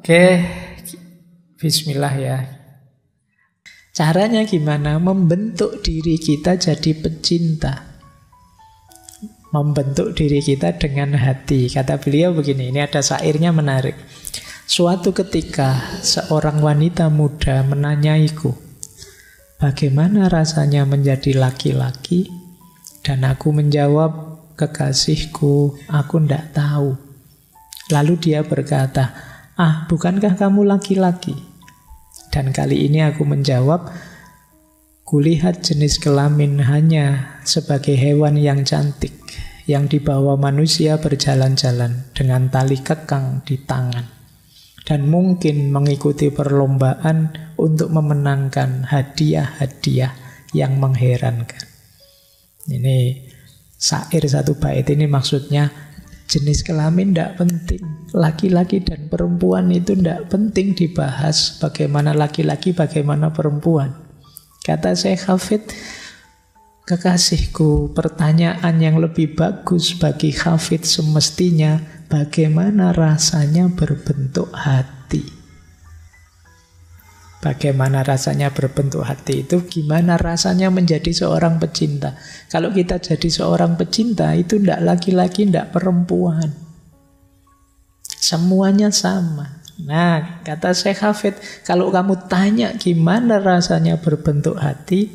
Oke, bismillah ya. Caranya gimana? Membentuk diri kita jadi pecinta. Membentuk diri kita dengan hati. Kata beliau begini, ini ada syairnya menarik. Suatu ketika seorang wanita muda menanyaiku, bagaimana rasanya menjadi laki-laki? Dan aku menjawab, kekasihku, aku ndak tahu. Lalu dia berkata, bukankah kamu laki-laki? Dan kali ini aku menjawab, kulihat jenis kelamin hanya sebagai hewan yang cantik, yang dibawa manusia berjalan-jalan dengan tali kekang di tangan, dan mungkin mengikuti perlombaan untuk memenangkan hadiah-hadiah yang mengherankan. Ini syair satu bait ini maksudnya, jenis kelamin tidak penting. Laki-laki dan perempuan itu tidak penting dibahas. Bagaimana laki-laki, bagaimana perempuan. Kata Syekh Hafid, kekasihku, pertanyaan yang lebih bagus bagi Hafid semestinya, bagaimana rasanya berbentuk hati. Bagaimana rasanya berbentuk hati itu, gimana rasanya menjadi seorang pecinta. Kalau kita jadi seorang pecinta, itu tidak laki-laki, tidak perempuan. Semuanya sama. Nah, kata Syekh Hafid, kalau kamu tanya gimana rasanya berbentuk hati,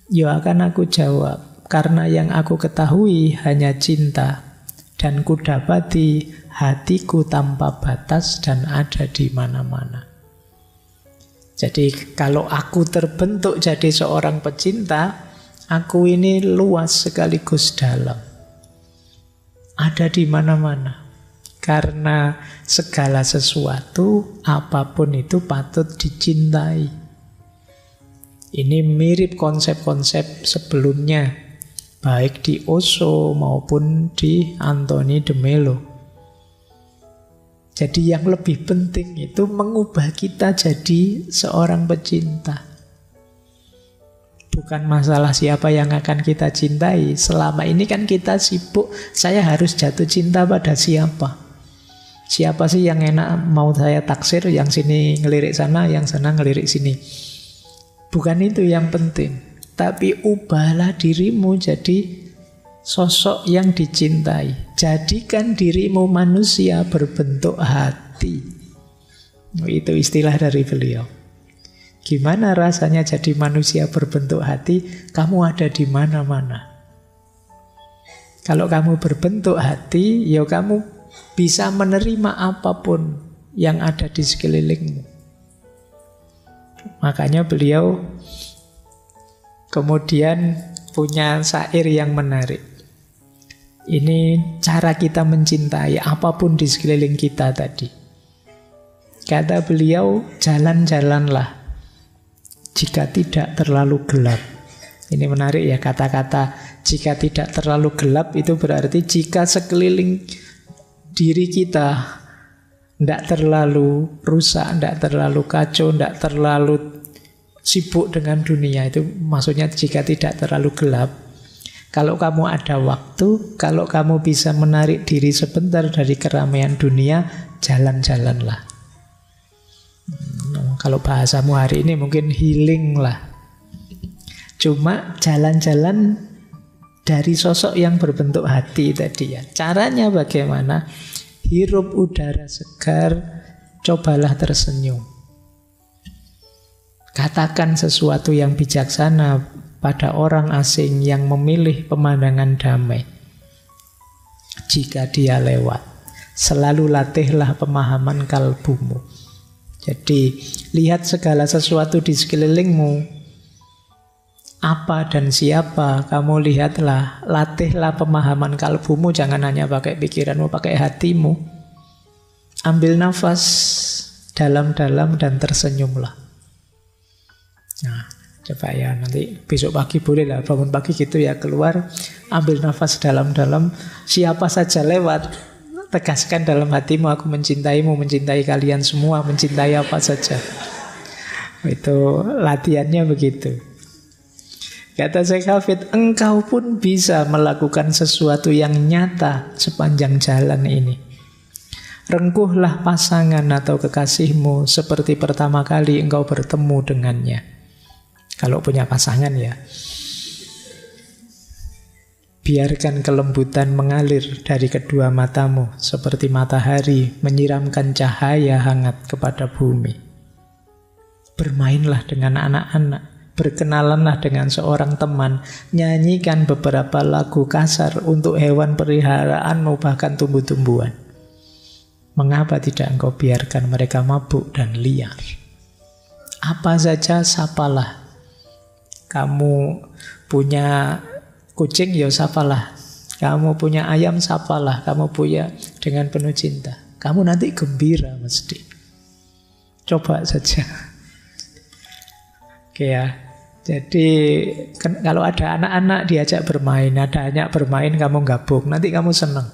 ya akan aku jawab, karena yang aku ketahui hanya cinta, dan kudapati hatiku tanpa batas dan ada di mana-mana. Jadi kalau aku terbentuk jadi seorang pecinta, aku ini luas sekaligus dalam. Ada di mana-mana. Karena segala sesuatu, apapun itu patut dicintai. Ini mirip konsep-konsep sebelumnya, baik di Osho maupun di Anthony de Mello. Jadi yang lebih penting itu mengubah kita jadi seorang pecinta. Bukan masalah siapa yang akan kita cintai. Selama ini kan kita sibuk, saya harus jatuh cinta pada siapa. Siapa sih yang enak mau saya taksir, yang sini ngelirik sana, yang sana ngelirik sini. Bukan itu yang penting. Tapi ubahlah dirimu jadi sosok yang dicintai. Jadikan dirimu manusia berbentuk hati. Itu istilah dari beliau. Gimana rasanya jadi manusia berbentuk hati? Kamu ada di mana-mana. Kalau kamu berbentuk hati, ya kamu bisa menerima apapun yang ada di sekelilingmu. Makanya beliau kemudian punya syair yang menarik. Ini cara kita mencintai apapun di sekeliling kita tadi. Kata beliau, jalan-jalanlah jika tidak terlalu gelap. Ini menarik ya, kata-kata jika tidak terlalu gelap itu berarti jika sekeliling diri kita tidak terlalu rusak, tidak terlalu kacau, tidak terlalu sibuk dengan dunia. Itu maksudnya jika tidak terlalu gelap. Kalau kamu ada waktu, kalau kamu bisa menarik diri sebentar dari keramaian dunia, jalan-jalanlah. Kalau bahasamu hari ini mungkin healing lah. Cuma jalan-jalan dari sosok yang berbentuk hati tadi ya. Caranya bagaimana? Hirup udara segar, cobalah tersenyum. Katakan sesuatu yang bijaksana pada orang asing yang memilih pemandangan damai. Jika dia lewat, selalu latihlah pemahaman kalbumu. Jadi, lihat segala sesuatu di sekelilingmu. Apa dan siapa, kamu lihatlah. Latihlah pemahaman kalbumu, jangan hanya pakai pikiranmu, pakai hatimu. Ambil nafas dalam-dalam dan tersenyumlah. Nah, coba ya, nanti besok pagi boleh lah, bangun pagi gitu ya, keluar, ambil nafas dalam-dalam, siapa saja lewat, tegaskan dalam hatimu, aku mencintaimu, mencintai kalian semua, mencintai apa saja. Itu latihannya begitu. Kata Syekh Hafid, engkau pun bisa melakukan sesuatu yang nyata sepanjang jalan ini. Rengkuhlah pasangan atau kekasihmu seperti pertama kali engkau bertemu dengannya. Kalau punya pasangan ya. Biarkan kelembutan mengalir dari kedua matamu seperti matahari menyiramkan cahaya hangat kepada bumi. Bermainlah dengan anak-anak, berkenalanlah dengan seorang teman, nyanyikan beberapa lagu kasar untuk hewan peliharaanmu bahkan tumbuh-tumbuhan. Mengapa tidak engkau biarkan mereka mabuk dan liar? Apa saja sapalah. Kamu punya kucing, ya sapalah. Kamu punya ayam, sapalah. Kamu punya dengan penuh cinta. Kamu nanti gembira mesti. Coba saja. Oke ya. Jadi kalau ada anak-anak diajak bermain, ada anak bermain kamu gabung, nanti kamu senang.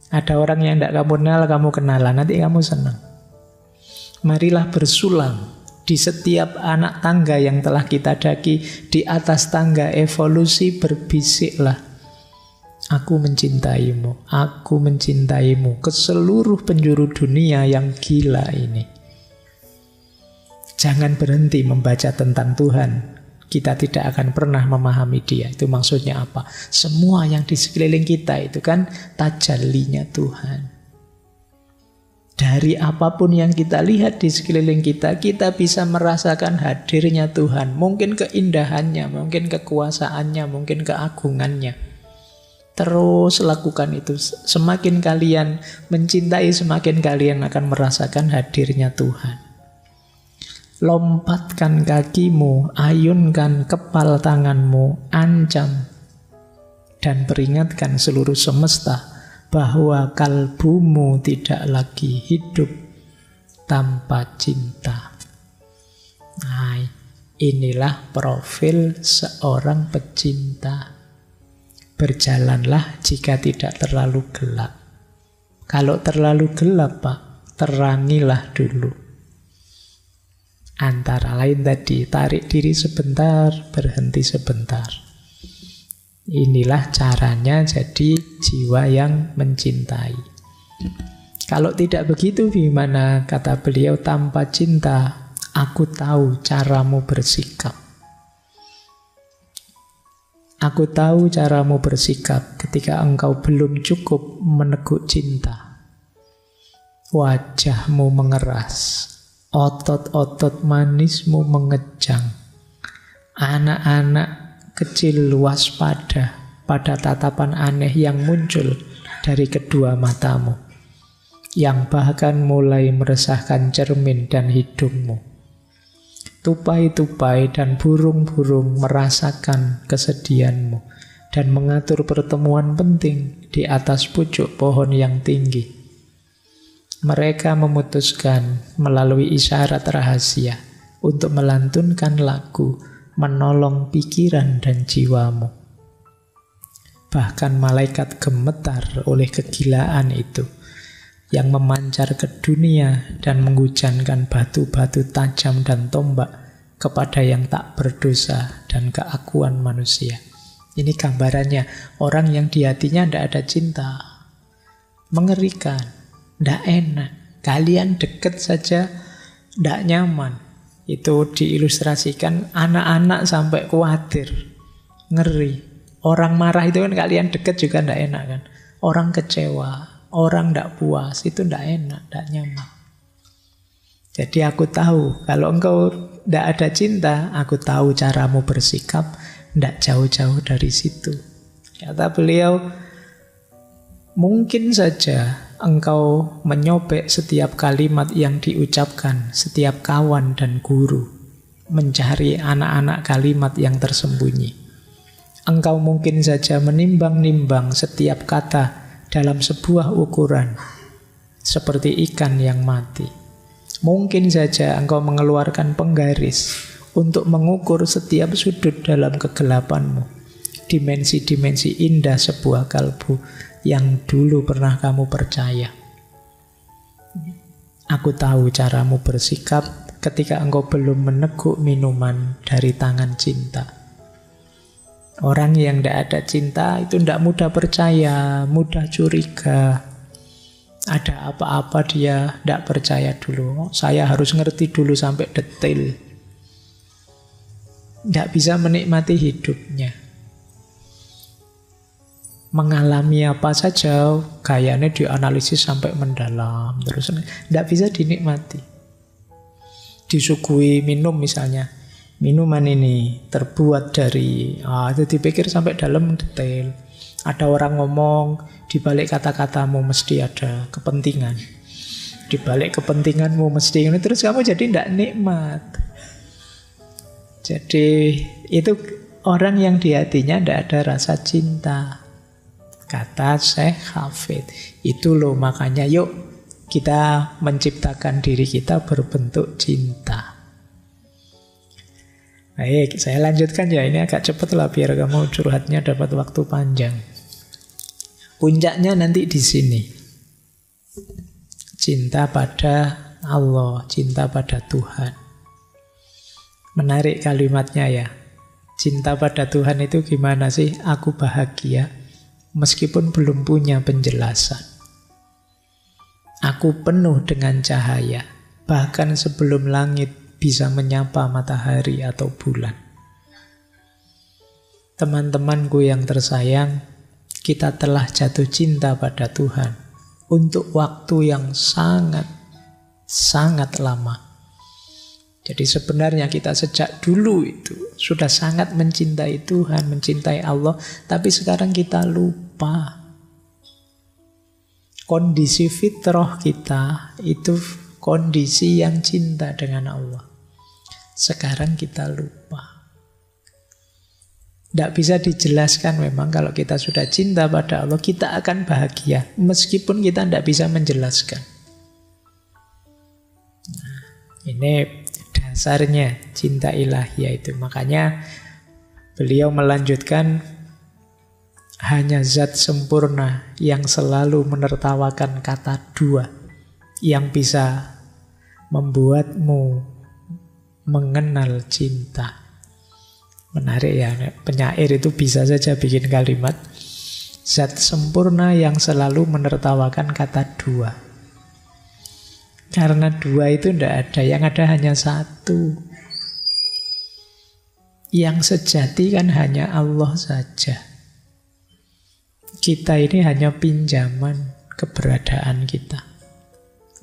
Ada orang yang tidak kamu kenal, kamu kenalan, nanti kamu senang. Marilah bersulang di setiap anak tangga yang telah kita daki, di atas tangga evolusi berbisiklah. Aku mencintaimu, aku mencintaimu ke seluruh penjuru dunia yang gila ini. Jangan berhenti membaca tentang Tuhan. Kita tidak akan pernah memahami Dia. Itu maksudnya apa? Semua yang di sekeliling kita itu kan tajallinya Tuhan. Dari apapun yang kita lihat di sekeliling kita, kita bisa merasakan hadirnya Tuhan. Mungkin keindahannya, mungkin kekuasaannya, mungkin keagungannya. Terus lakukan itu. Semakin kalian mencintai, semakin kalian akan merasakan hadirnya Tuhan. Lompatkan kakimu, ayunkan kepal tanganmu, ancam dan peringatkan seluruh semesta bahwa kalbumu tidak lagi hidup tanpa cinta. Nah, inilah profil seorang pecinta. Berjalanlah jika tidak terlalu gelap. Kalau terlalu gelap, Pak, terangilah dulu. Antara lain tadi, tarik diri sebentar, berhenti sebentar. Inilah caranya jadi jiwa yang mencintai. Kalau tidak begitu gimana? Kata beliau, tanpa cinta, aku tahu caramu bersikap. Aku tahu caramu bersikap ketika engkau belum cukup meneguk cinta. Wajahmu mengeras, otot-otot manismu mengejang. Anak-anak kecil waspada pada tatapan aneh yang muncul dari kedua matamu, yang bahkan mulai meresahkan cermin dan hidungmu. Tupai-tupai dan burung-burung merasakan kesedihanmu dan mengatur pertemuan penting di atas pucuk pohon yang tinggi. Mereka memutuskan melalui isyarat rahasia untuk melantunkan lagu menolong pikiran dan jiwamu. Bahkan malaikat gemetar oleh kegilaan itu yang memancar ke dunia dan menghujankan batu-batu tajam dan tombak kepada yang tak berdosa dan keakuan manusia. Ini gambarannya orang yang di hatinya tidak ada cinta. Mengerikan. Tidak enak. Kalian deket saja tidak nyaman. Itu diilustrasikan anak-anak sampai khawatir. Ngeri. Orang marah itu kan kalian deket juga tidak enak kan. Orang kecewa, orang tidak puas, itu tidak enak, tidak nyaman. Jadi aku tahu, kalau engkau tidak ada cinta, aku tahu caramu bersikap, tidak jauh-jauh dari situ. Kata beliau, mungkin saja engkau menyobek setiap kalimat yang diucapkan setiap kawan dan guru, mencari anak-anak kalimat yang tersembunyi. Engkau mungkin saja menimbang-nimbang setiap kata dalam sebuah ukuran, seperti ikan yang mati. Mungkin saja engkau mengeluarkan penggaris untuk mengukur setiap sudut dalam kegelapanmu, dimensi-dimensi indah sebuah kalbu yang dulu pernah kamu percaya. Aku tahu caramu bersikap ketika engkau belum meneguk minuman dari tangan cinta. Orang yang tidak ada cinta itu tidak mudah percaya, mudah curiga. Ada apa-apa dia tidak percaya dulu. Saya harus ngerti dulu sampai detail. Tidak bisa menikmati hidupnya. Mengalami apa saja, gayanya dianalisis sampai mendalam. Terus tidak bisa dinikmati. Disuguhi minum misalnya. Minuman ini terbuat dari, itu dipikir sampai dalam detail. Ada orang ngomong, di balik kata-katamu mesti ada kepentingan. Di balik kepentinganmu mesti ini, terus kamu jadi tidak nikmat. Jadi itu orang yang di hatinya tidak ada rasa cinta. Kata Syekh Hafid. Itu loh makanya yuk kita menciptakan diri kita berbentuk cinta. Baik, saya lanjutkan ya. Ini agak cepat lah biar kamu curhatnya dapat waktu panjang. Puncaknya nanti di sini. Cinta pada Allah, cinta pada Tuhan. Menarik kalimatnya ya. Cinta pada Tuhan itu gimana sih? Aku bahagia meskipun belum punya penjelasan. Aku penuh dengan cahaya, bahkan sebelum langit bisa menyapa matahari atau bulan. Teman-temanku yang tersayang, kita telah jatuh cinta pada Tuhan untuk waktu yang sangat lama. Jadi sebenarnya kita sejak dulu itu sudah sangat mencintai Tuhan, mencintai Allah, tapi sekarang kita lupa. Kondisi fitrah kita itu kondisi yang cinta dengan Allah. Sekarang kita lupa. Tidak bisa dijelaskan memang kalau kita sudah cinta pada Allah, kita akan bahagia. Meskipun kita tidak bisa menjelaskan. Nah, ini dasarnya cinta ilahiyah itu. Makanya beliau melanjutkan, hanya zat sempurna yang selalu menertawakan kata dua yang bisa membuatmu mengenal cinta. Menarik ya, penyair itu bisa saja bikin kalimat zat sempurna yang selalu menertawakan kata dua. Karena dua itu tidak ada, yang ada hanya satu. Yang sejati kan hanya Allah saja. Kita ini hanya pinjaman keberadaan kita.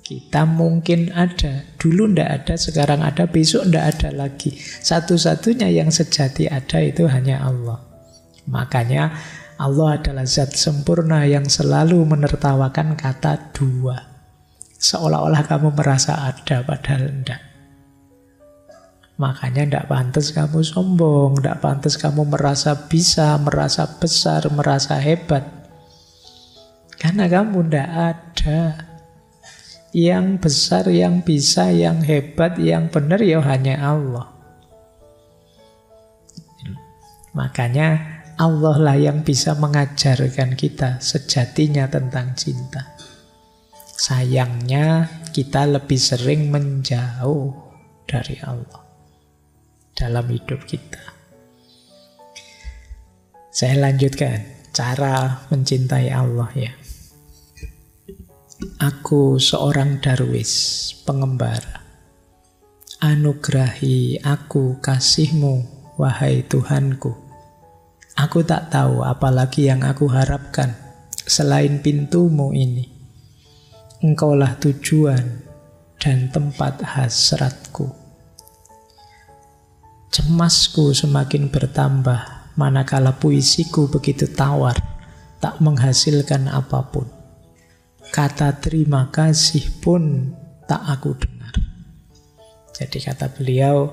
Kita mungkin ada, dulu tidak ada, sekarang ada, besok tidak ada lagi. Satu-satunya yang sejati ada itu hanya Allah. Makanya Allah adalah zat sempurna yang selalu menertawakan kata dua. Seolah-olah kamu merasa ada, padahal tidak. Makanya tidak pantas kamu sombong, tidak pantas kamu merasa bisa, merasa besar, merasa hebat. Karena kamu tidak ada. Yang besar, yang bisa, yang hebat, yang benar ya hanya Allah. Makanya Allah lah yang bisa mengajarkan kita sejatinya tentang cinta. Sayangnya kita lebih sering menjauh dari Allah dalam hidup kita. Saya lanjutkan cara mencintai Allah ya. Aku seorang darwis, pengembara. Anugerahi aku kasih-Mu, wahai Tuhanku. Aku tak tahu apalagi yang aku harapkan selain pintu-Mu ini. Engkaulah tujuan dan tempat hasratku. Cemasku semakin bertambah manakala puisiku begitu tawar, tak menghasilkan apapun. Kata terima kasih pun tak aku dengar. Jadi kata beliau,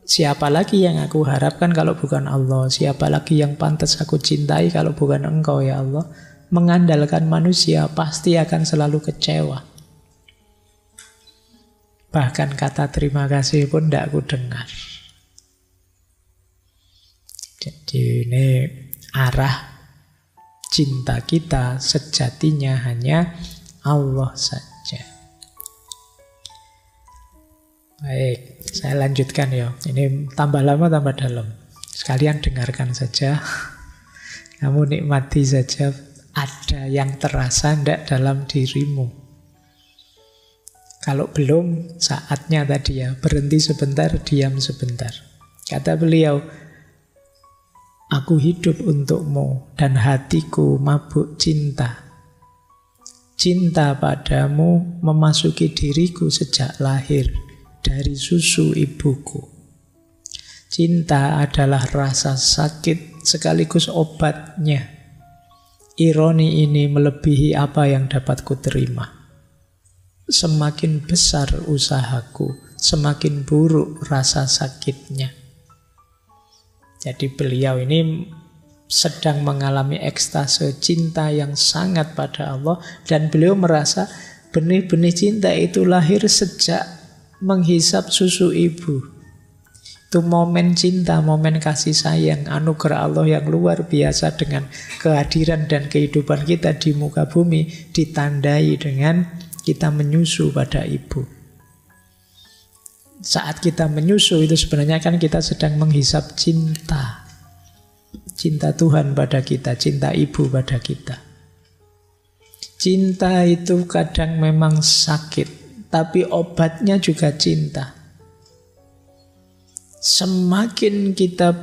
siapa lagi yang aku harapkan kalau bukan Allah? Siapa lagi yang pantas aku cintai kalau bukan Engkau ya Allah? Mengandalkan manusia pasti akan selalu kecewa. Bahkan kata terima kasih pun tidak aku dengar. Jadi ini arah cinta kita sejatinya hanya Allah saja. Baik, saya lanjutkan ya. Ini tambah lama tambah dalam. Sekalian dengarkan saja. Kamu nikmati saja Ada yang terasa ndak dalam dirimu? Kalau belum, saatnya tadi ya, berhenti sebentar, diam sebentar. Kata beliau, aku hidup untukmu dan hatiku mabuk cinta. Cinta padamu memasuki diriku sejak lahir dari susu ibuku. Cinta adalah rasa sakit sekaligus obatnya. Ironi ini melebihi apa yang dapat kuterima. Semakin besar usahaku, semakin buruk rasa sakitnya. Jadi beliau ini sedang mengalami ekstase cinta yang sangat pada Allah, dan beliau merasa benih-benih cinta itu lahir sejak menghisap susu ibu. Itu momen cinta, momen kasih sayang, anugerah Allah yang luar biasa dengan kehadiran dan kehidupan kita di muka bumi ditandai dengan kita menyusu pada ibu. Saat kita menyusu itu sebenarnya kan kita sedang menghisap cinta. Cinta Tuhan pada kita, cinta ibu pada kita. Cinta itu kadang memang sakit, tapi obatnya juga cinta. Semakin kita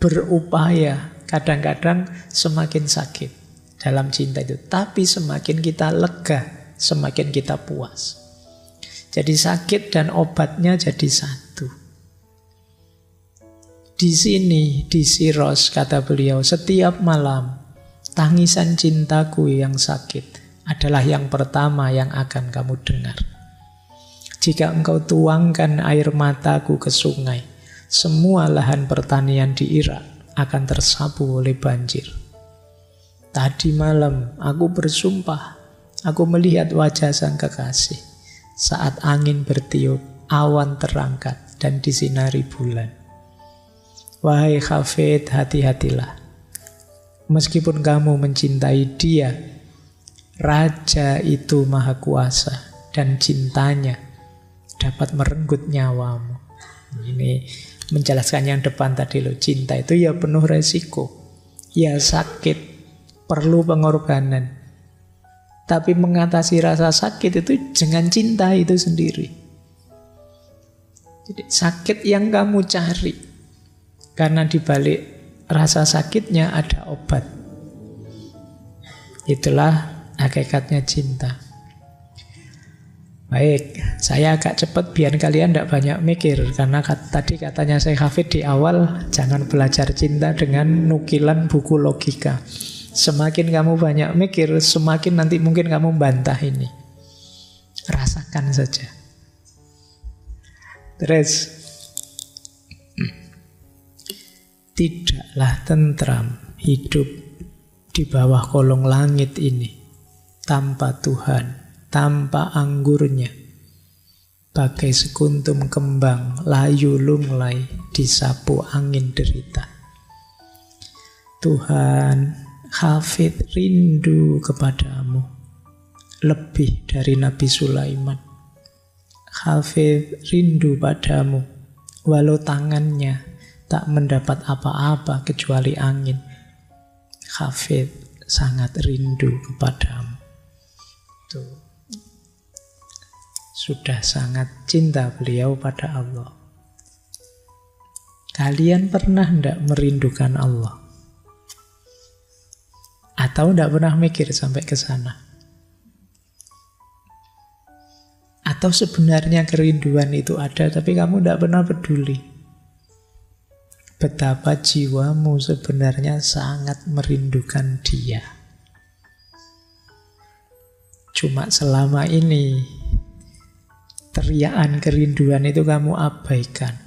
berupaya, kadang-kadang semakin sakit dalam cinta itu. Tapi semakin kita lega, semakin kita puas. Jadi sakit dan obatnya jadi satu. Di sini, di Siros, kata beliau, setiap malam tangisan cintaku yang sakit adalah yang pertama yang akan kamu dengar. Jika engkau tuangkan air mataku ke sungai, semua lahan pertanian di Irak akan tersapu oleh banjir. Tadi malam aku bersumpah, aku melihat wajah sang kekasih saat angin bertiup, awan terangkat dan disinari bulan. Wahai Hafid, hati-hatilah. Meskipun kamu mencintai dia, Raja itu maha kuasa dan cintanya dapat merenggut nyawamu. Ini menjelaskan yang depan tadi loh. Cinta itu ya penuh resiko, ya sakit, perlu pengorbanan. Tapi mengatasi rasa sakit itu dengan cinta itu sendiri. Jadi sakit yang kamu cari, karena dibalik rasa sakitnya ada obat. Itulah hakikatnya cinta. Baik, saya agak cepat biar kalian tidak banyak mikir. Karena tadi katanya Syekh Hafid di awal, jangan belajar cinta dengan nukilan buku logika. Semakin kamu banyak mikir, semakin nanti mungkin kamu bantah ini. Rasakan saja. Terus, tidaklah tentram hidup di bawah kolong langit ini tanpa Tuhan, tanpa anggurnya, bagai sekuntum kembang layu lunglai disapu angin derita. Tuhan, Hafid rindu kepadamu lebih dari Nabi Sulaiman. Hafid rindu padamu walau tangannya tak mendapat apa-apa kecuali angin. Hafid sangat rindu kepadamu. Tuh. Sudah sangat cinta beliau pada Allah. Kalian pernah tidak merindukan Allah? Atau tidak pernah mikir sampai ke sana? Atau sebenarnya kerinduan itu ada, tapi kamu tidak pernah peduli? Betapa jiwamu sebenarnya sangat merindukan Dia. Cuma selama ini teriakan kerinduan itu kamu abaikan.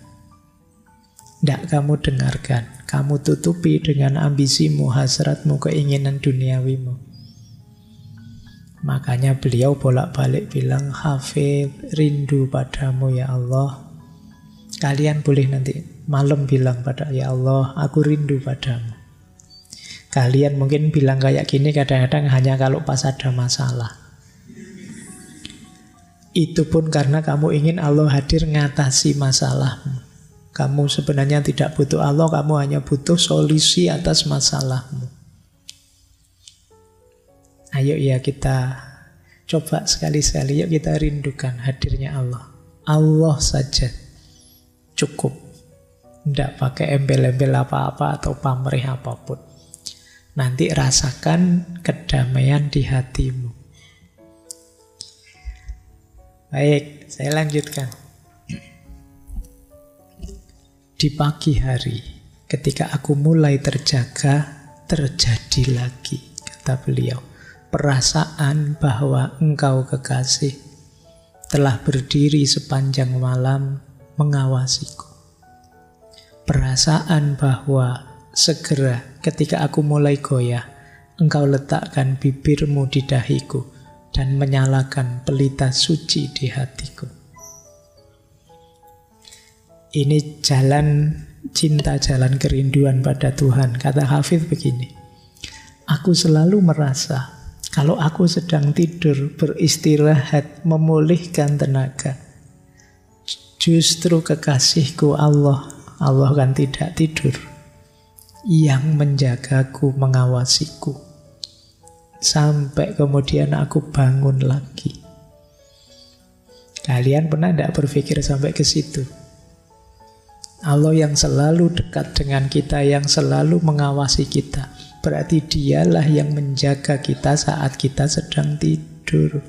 Tidak kamu dengarkan. Kamu tutupi dengan ambisimu, hasratmu, keinginan duniawimu. Makanya beliau bolak-balik bilang, Hafid rindu padamu ya Allah. Kalian boleh nanti malam bilang pada ya Allah, aku rindu padamu. Kalian mungkin bilang kayak gini kadang-kadang hanya kalau pas ada masalah. Itu pun karena kamu ingin Allah hadir ngatasi masalahmu. Kamu sebenarnya tidak butuh Allah, kamu hanya butuh solusi atas masalahmu. Ayo ya kita coba sekali-sekali, yuk kita rindukan hadirnya Allah. Allah saja cukup. Tidak pakai embel-embel apa-apa atau pamrih apapun. Nanti rasakan kedamaian di hatimu. Baik, saya lanjutkan. Di pagi hari, ketika aku mulai terjaga, terjadi lagi, kata beliau, perasaan bahwa engkau kekasih telah berdiri sepanjang malam mengawasiku. Perasaan bahwa segera ketika aku mulai goyah, engkau letakkan bibirmu di dahiku dan menyalakan pelita suci di hatiku. Ini jalan cinta, jalan kerinduan pada Tuhan. Kata Hafidz begini, aku selalu merasa kalau aku sedang tidur, beristirahat, memulihkan tenaga, justru kekasihku Allah kan tidak tidur, yang menjagaku, mengawasiku, sampai kemudian aku bangun lagi. Kalian pernah tidak berpikir sampai ke situ? Allah yang selalu dekat dengan kita, yang selalu mengawasi kita, berarti dialah yang menjaga kita saat kita sedang tidur.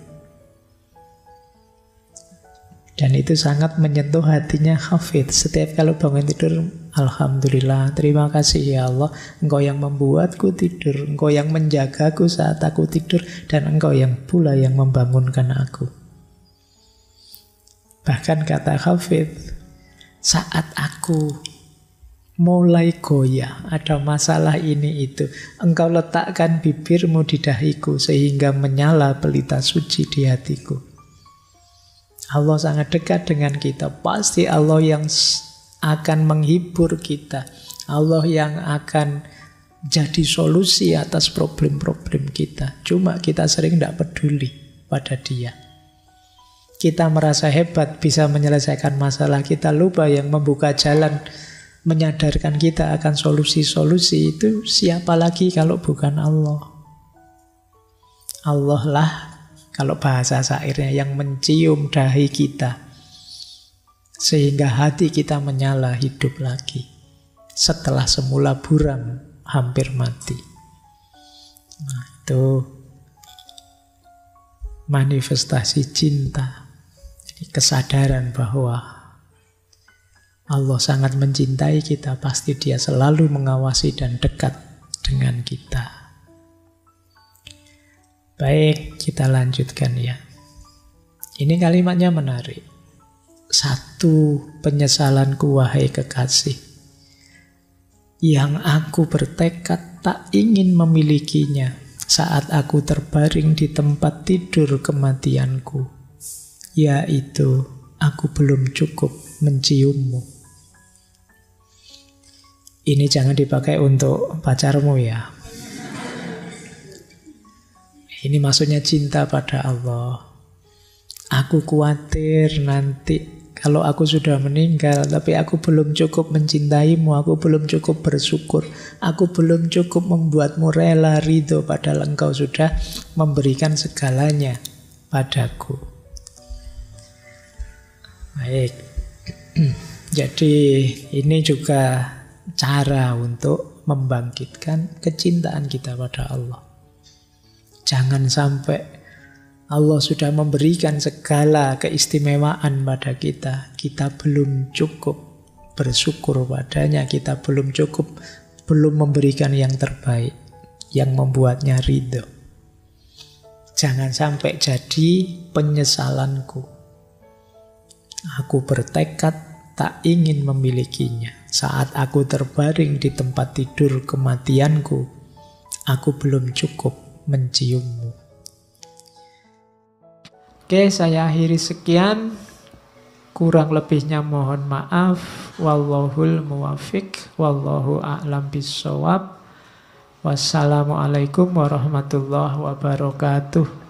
Dan itu sangat menyentuh hatinya Hafidz. Setiap kalau bangun tidur, alhamdulillah, terima kasih ya Allah, Engkau yang membuatku tidur, Engkau yang menjagaku saat aku tidur, dan Engkau yang pula yang membangunkan aku. Bahkan kata Hafidz, saat aku mulai goyah, ada masalah ini itu, Engkau letakkan bibirmu di dahiku sehingga menyala pelita suci di hatiku. Allah sangat dekat dengan kita. Pasti Allah yang akan menghibur kita, Allah yang akan jadi solusi atas problem-problem kita. Cuma kita sering tidak peduli pada Dia. Kita merasa hebat bisa menyelesaikan masalah, kita lupa yang membuka jalan, menyadarkan kita akan solusi-solusi itu siapa lagi kalau bukan Allah. Allah lah, kalau bahasa syairnya, yang mencium dahi kita sehingga hati kita menyala hidup lagi setelah semula buram, hampir mati. Nah, itu manifestasi cinta. Kesadaran bahwa Allah sangat mencintai kita, pasti Dia selalu mengawasi dan dekat dengan kita. Baik, kita lanjutkan ya. Ini kalimatnya menarik. Satu, penyesalanku wahai kekasih, yang aku bertekad tak ingin memilikinya saat aku terbaring di tempat tidur kematianku, yaitu aku belum cukup menciummu. Ini jangan dipakai untuk pacarmu ya. Ini maksudnya cinta pada Allah. Aku khawatir nanti kalau aku sudah meninggal, tapi aku belum cukup mencintaimu, aku belum cukup bersyukur, aku belum cukup membuatmu rela, ridho, padahal engkau sudah memberikan segalanya padaku. Baik, jadi ini juga cara untuk membangkitkan kecintaan kita pada Allah. Jangan sampai Allah sudah memberikan segala keistimewaan pada kita, kita belum cukup bersyukur padanya, kita belum cukup, belum memberikan yang terbaik, yang membuatnya ridho. Jangan sampai jadi penyesalanku. Aku bertekad tak ingin memilikinya. Saat aku terbaring di tempat tidur kematianku, aku belum cukup menciummu. Oke, saya akhiri sekian. Kurang lebihnya mohon maaf. Wallahul muwafiq. Wallahu a'lam bishawab. Wassalamualaikum warahmatullahi wabarakatuh.